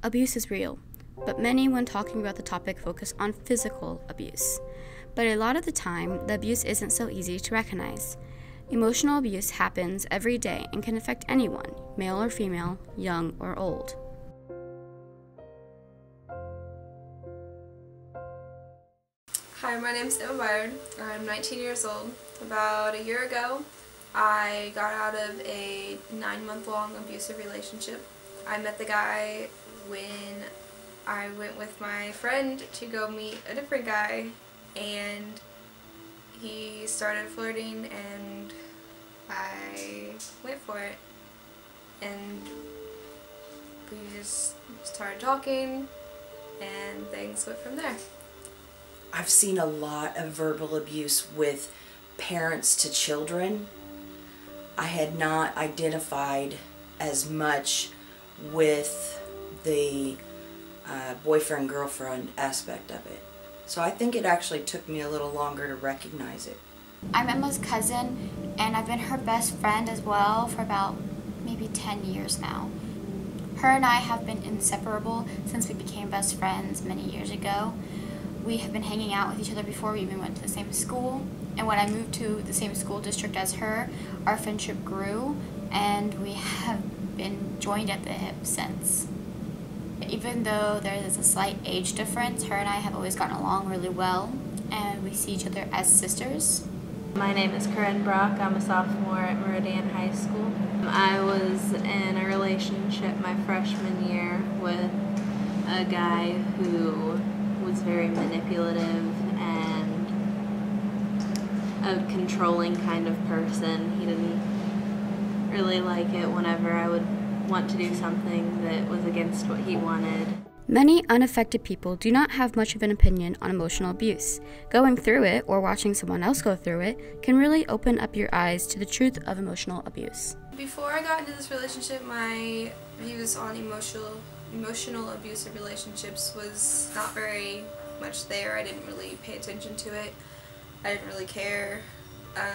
Abuse is real, but many, when talking about the topic, focus on physical abuse. But a lot of the time, the abuse isn't so easy to recognize. Emotional abuse happens every day and can affect anyone, male or female, young or old. Hi, my name is Emma Byard. I'm 19 years old. About a year ago, I got out of a 9-month-long abusive relationship. I met the guy when I went with my friend to go meet a different guy, and he started flirting and I went for it, and we just started talking and things went from there. I've seen a lot of verbal abuse with parents to children. I had not identified as much with the boyfriend-girlfriend aspect of it. So I think it actually took me a little longer to recognize it. I'm Emma's cousin, and I've been her best friend as well for about maybe 10 years now. Her and I have been inseparable since we became best friends many years ago. We have been hanging out with each other before we even went to the same school, and when I moved to the same school district as her, our friendship grew, and we have been joined at the hip since. Even though there is a slight age difference, her and I have always gotten along really well, and we see each other as sisters. My name is Corinne Brock. I'm a sophomore at Meridian High School. I was in a relationship my freshman year with a guy who was very manipulative and a controlling kind of person. He didn't really like it whenever I would want to do something that was against what he wanted. Many unaffected people do not have much of an opinion on emotional abuse. Going through it or watching someone else go through it can really open up your eyes to the truth of emotional abuse. Before I got into this relationship, my views on emotional abusive relationships was not very much there. I didn't really pay attention to it. I didn't really care. I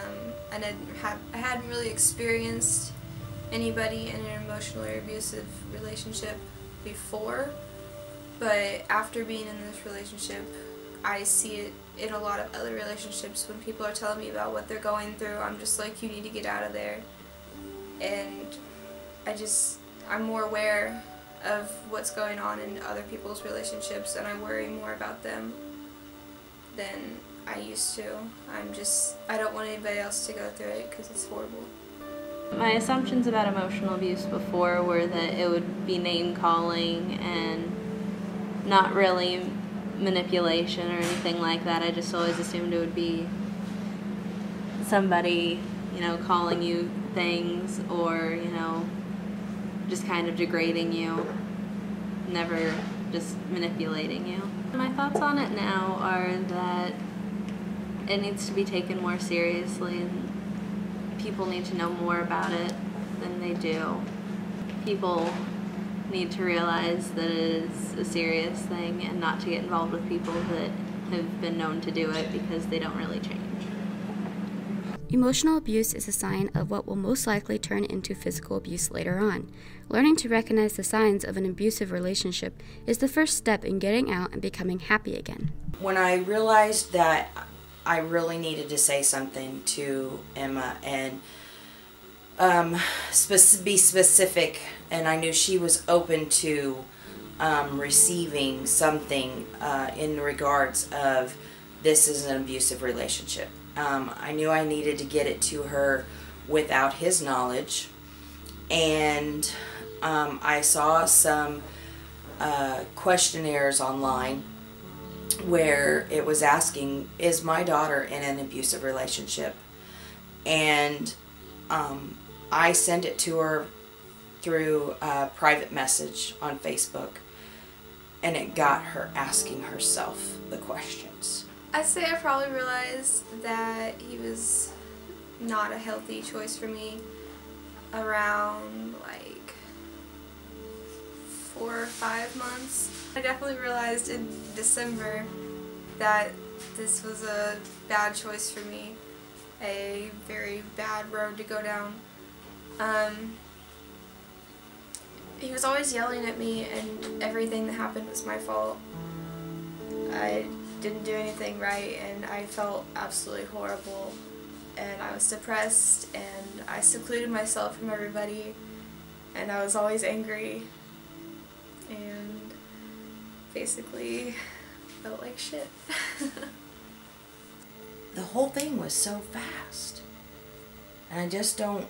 hadn't really experienced anybody in an emotionally abusive relationship before, but after being in this relationship, I see it in a lot of other relationships. When people are telling me about what they're going through, I'm just like, you need to get out of there. And I'm more aware of what's going on in other people's relationships, and I worry more about them than I used to. I don't want anybody else to go through it because it's horrible. My assumptions about emotional abuse before were that it would be name-calling and not really manipulation or anything like that. I just always assumed it would be somebody, calling you things or, just kind of degrading you, never just manipulating you. My thoughts on it now are that it needs to be taken more seriously, and people need to know more about it than they do. People need to realize that it is a serious thing and not to get involved with people that have been known to do it because they don't really change. Emotional abuse is a sign of what will most likely turn into physical abuse later on. Learning to recognize the signs of an abusive relationship is the first step in getting out and becoming happy again. When I realized that I really needed to say something to Emma and be specific, and I knew she was open to receiving something in regards of this is an abusive relationship. I knew I needed to get it to her without his knowledge, and I saw some questionnaires online where it was asking, is my daughter in an abusive relationship? And I sent it to her through a private message on Facebook, and it got her asking herself the questions. I'd say I probably realized that he was not a healthy choice for me around like 4 or 5 months. I definitely realized in December that this was a bad choice for me, a very bad road to go down. He was always yelling at me, and everything that happened was my fault. I didn't do anything right, and I felt absolutely horrible, and I was depressed, and I secluded myself from everybody, and I was always angry, and basically felt like shit. The whole thing was so fast, and I just don't,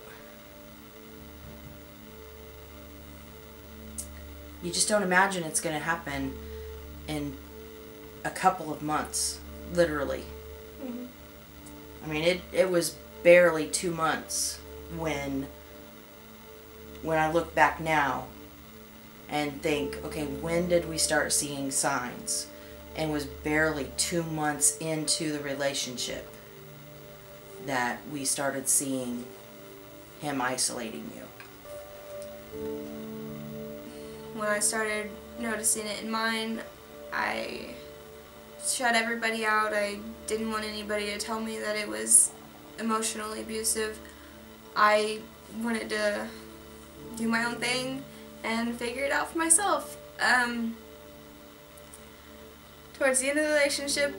you just don't imagine it's going to happen in a couple of months, literally. Mm-hmm. I mean, it was barely 2 months when I look back now and think, okay, when did we start seeing signs? And was barely 2 months into the relationship that we started seeing him isolating you. When I started noticing it in mine, I shut everybody out. I didn't want anybody to tell me that it was emotionally abusive. I wanted to do my own thing and figure it out for myself. Towards the end of the relationship,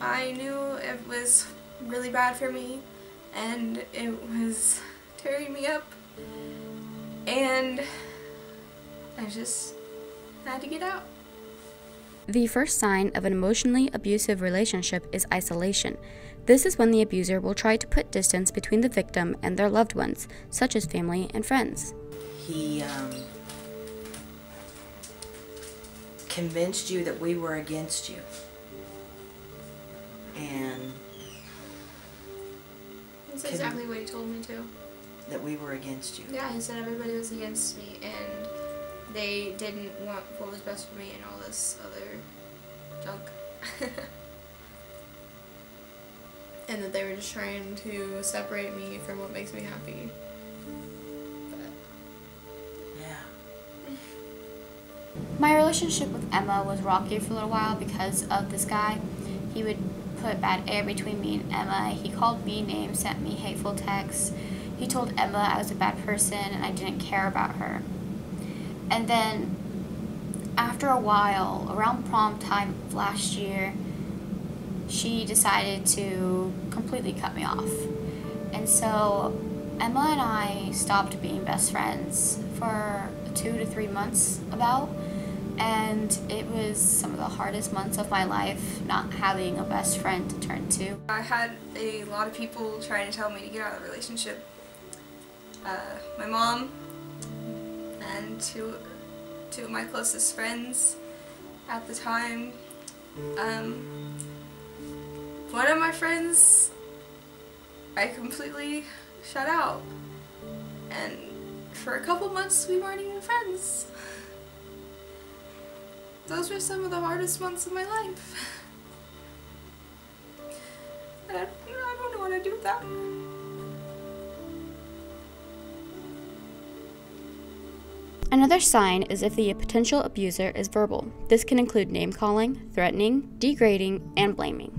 I knew it was really bad for me, and it was tearing me up, and I just had to get out. The first sign of an emotionally abusive relationship is isolation. This is when the abuser will try to put distance between the victim and their loved ones, such as family and friends. He convinced you that we were against you, and That's exactly what he told me to. that we were against you. Yeah, he said everybody was against me, and they didn't want what was best for me and all this other junk. And that they were just trying to separate me from what makes me happy. But Yeah. My relationship with Emma was rocky for a little while because of this guy. He would put bad air between me and Emma. He called me names, sent me hateful texts. He told Emma I was a bad person and I didn't care about her. And then, after a while, around prom time of last year, she decided to completely cut me off. And so, Emma and I stopped being best friends for 2 to 3 months about. And it was some of the hardest months of my life, not having a best friend to turn to. I had a lot of people trying to tell me to get out of the relationship. My mom and two of my closest friends at the time. One of my friends I completely shut out, and for a couple months we weren't even friends. Those were some of the hardest months of my life. And I don't know what to do with that. Another sign is if the potential abuser is verbal. This can include name-calling, threatening, degrading, and blaming.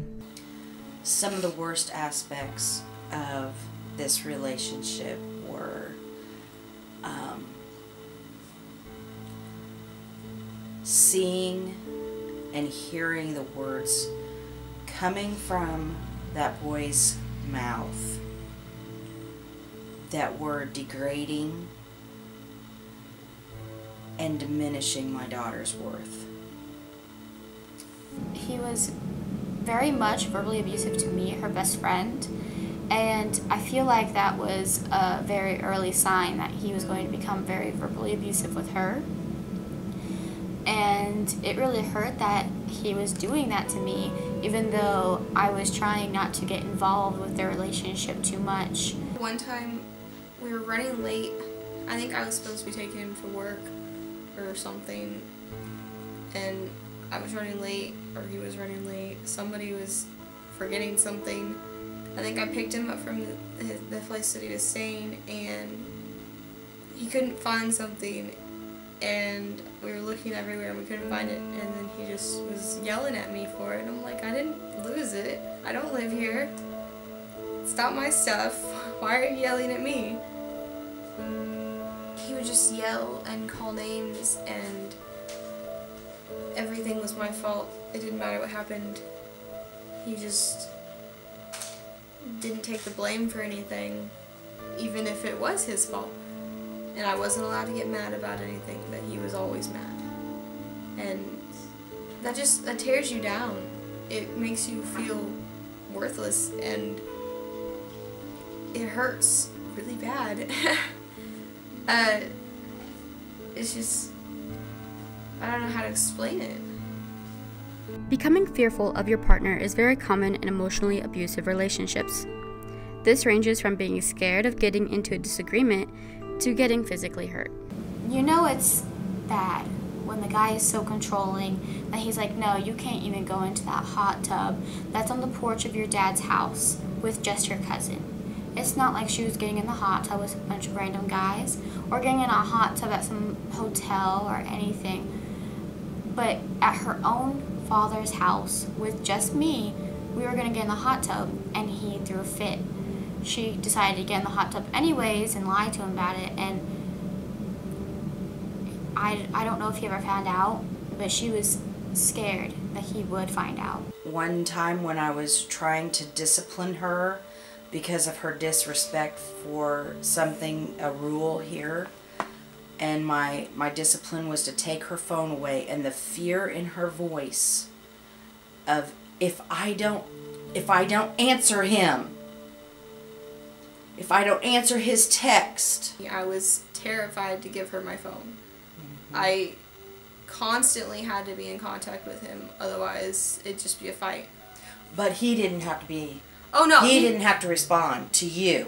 Some of the worst aspects of this relationship were seeing and hearing the words coming from that boy's mouth that were degrading and diminishing my daughter's worth. He was very much verbally abusive to me, her best friend, and I feel like that was a very early sign that he was going to become very verbally abusive with her. And it really hurt that he was doing that to me, even though I was trying not to get involved with their relationship too much. One time we were running late. I think I was supposed to be taking him for work or something, and I was running late, or he was running late. Somebody was forgetting something. I think I picked him up from the place that he was staying, and he couldn't find something, and we were looking everywhere and we couldn't find it, and then he just was yelling at me for it. And I'm like, I didn't lose it. I don't live here. It's not my stuff. Why are you yelling at me? He would just yell and call names, and everything was my fault. It didn't matter what happened. He just didn't take the blame for anything, even if it was his fault. And I wasn't allowed to get mad about anything, but he was always mad. And that tears you down. It makes you feel worthless, and it hurts really bad. It's just, I don't know how to explain it. Becoming fearful of your partner is very common in emotionally abusive relationships. This ranges from being scared of getting into a disagreement to getting physically hurt. You know it's bad when the guy is so controlling that he's like, no, you can't even go into that hot tub that's on the porch of your dad's house with just your cousin. It's not like she was getting in the hot tub with a bunch of random guys or getting in a hot tub at some hotel or anything. But at her own father's house with just me, we were going to get in the hot tub, and he threw a fit. She decided to get in the hot tub anyways and lied to him about it, and I don't know if he ever found out, but she was scared that he would find out. One time when I was trying to discipline her because of her disrespect for something, a rule here, and my discipline was to take her phone away, and the fear in her voice of if I don't answer him, if I don't answer his text. I was terrified to give her my phone. I constantly had to be in contact with him, otherwise it'd just be a fight. But he didn't have to be. Oh no. He didn't have to respond to you.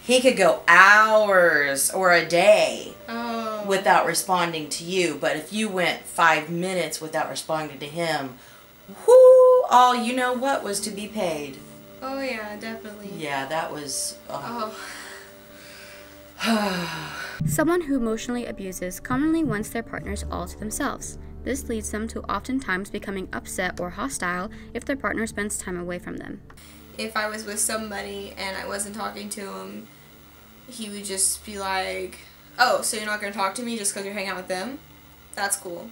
He could go hours or a day without responding to you. But if you went 5 minutes without responding to him, whoo, all you know what was to be paid. Oh yeah, definitely. Yeah, that was... Someone who emotionally abuses commonly wants their partners all to themselves. This leads them to oftentimes becoming upset or hostile if their partner spends time away from them. If I was with somebody and I wasn't talking to him, he would just be like, oh, so you're not going to talk to me just because you're hanging out with them? That's cool.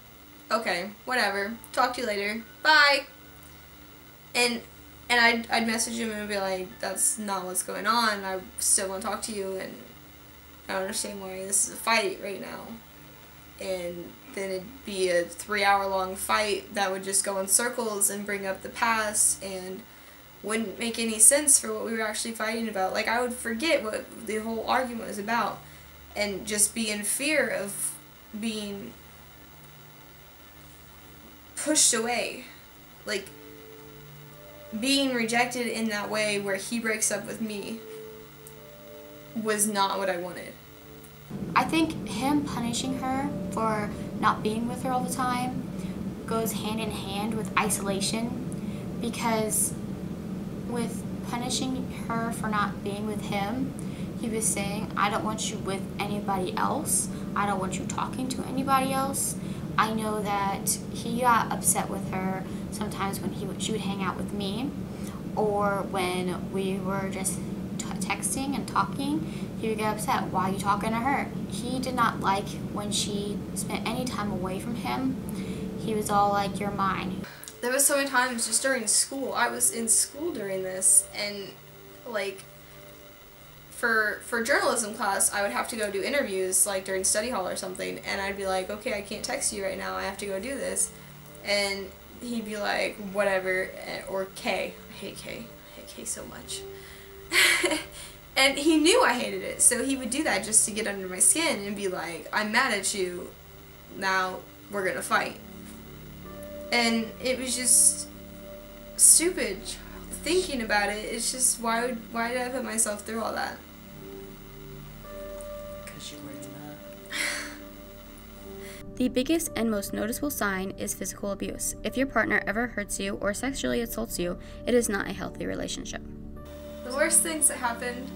Okay, whatever. Talk to you later. Bye! And I'd message him and be like, that's not what's going on. I still want to talk to you, and I don't understand why this is a fight right now. And then it'd be a 3-hour-long fight that would just go in circles and bring up the past and wouldn't make any sense for what we were actually fighting about. Like, I would forget what the whole argument was about and just be in fear of being pushed away. Like, being rejected in that way where he breaks up with me was not what I wanted. I think him punishing her for not being with her all the time goes hand in hand with isolation, because with punishing her for not being with him, he was saying, I don't want you with anybody else. I don't want you talking to anybody else. I know that he got upset with her sometimes when she would hang out with me, or when we were just texting and talking, he would get upset. Why are you talking to her? He did not like when she spent any time away from him. He was all like, you're mine. There was so many times just during school. I was in school during this, and like for journalism class, I would have to go do interviews like during study hall or something, and I'd be like, okay, I can't text you right now. I have to go do this. And he'd be like, whatever, or K. I hate K. I hate K so much. And he knew I hated it, so he would do that just to get under my skin and be like, I'm mad at you, now we're gonna fight. And it was just stupid thinking about it. It's just, why did I put myself through all that? Because you were in love. The biggest and most noticeable sign is physical abuse. If your partner ever hurts you or sexually assaults you, it is not a healthy relationship. The worst things that happened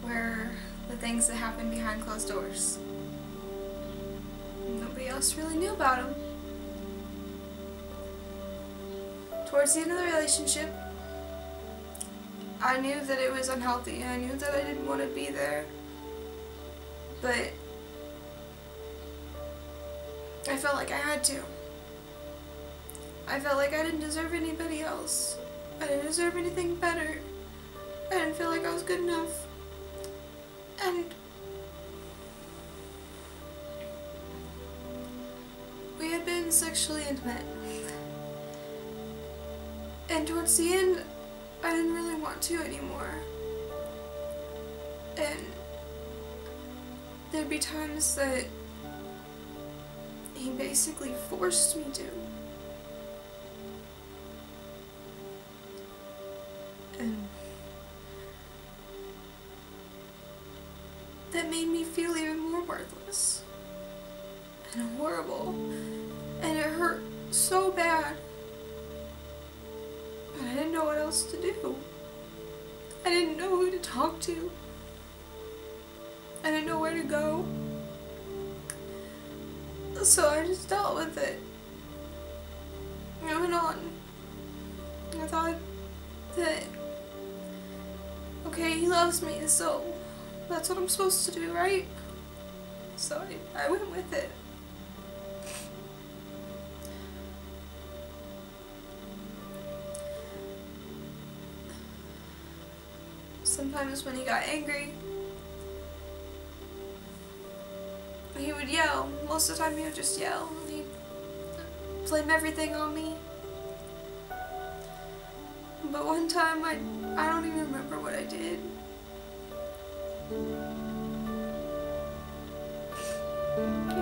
were the things that happened behind closed doors. Nobody else really knew about them. Towards the end of the relationship, I knew that it was unhealthy, and I knew that I didn't want to be there. but I felt like I had to. I felt like I didn't deserve anybody else. I didn't deserve anything better. I didn't feel like I was good enough. And we had been sexually intimate. And towards the end, I didn't really want to anymore. And there'd be times that he basically forced me to. And that made me feel even more worthless and horrible. And it hurt so bad. But I didn't know what else to do. I didn't know who to talk to. I didn't know where to go. So I just dealt with it. I went on. I thought that, okay, he loves me, so that's what I'm supposed to do, right? So I went with it. Sometimes when he got angry, he would yell. Most of the time he would just yell. He'd blame everything on me. But one time, I don't even remember what I did. He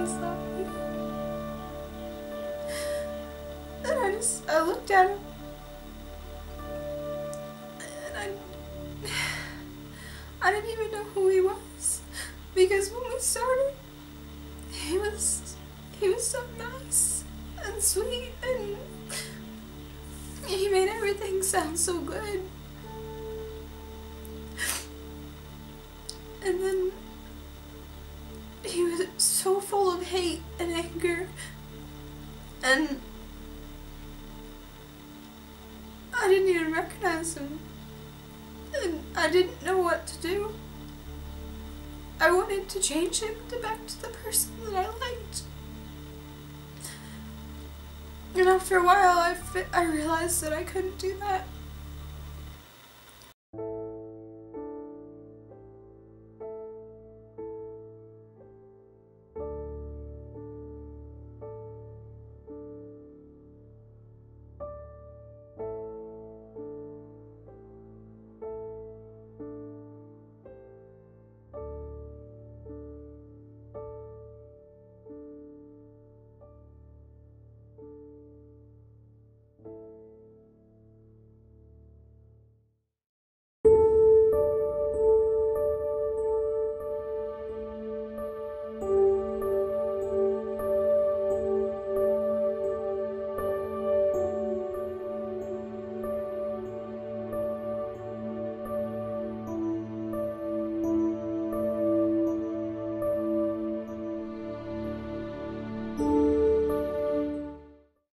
slapped me. And I looked at him. And I didn't even know who he was. Because when we started, he was so nice and sweet, and he made everything sound so good. And then he was so full of hate and anger, and I didn't even recognize him, and I didn't know what to do. I wanted to change him back to the person that I liked. And after a while, I realized that I couldn't do that.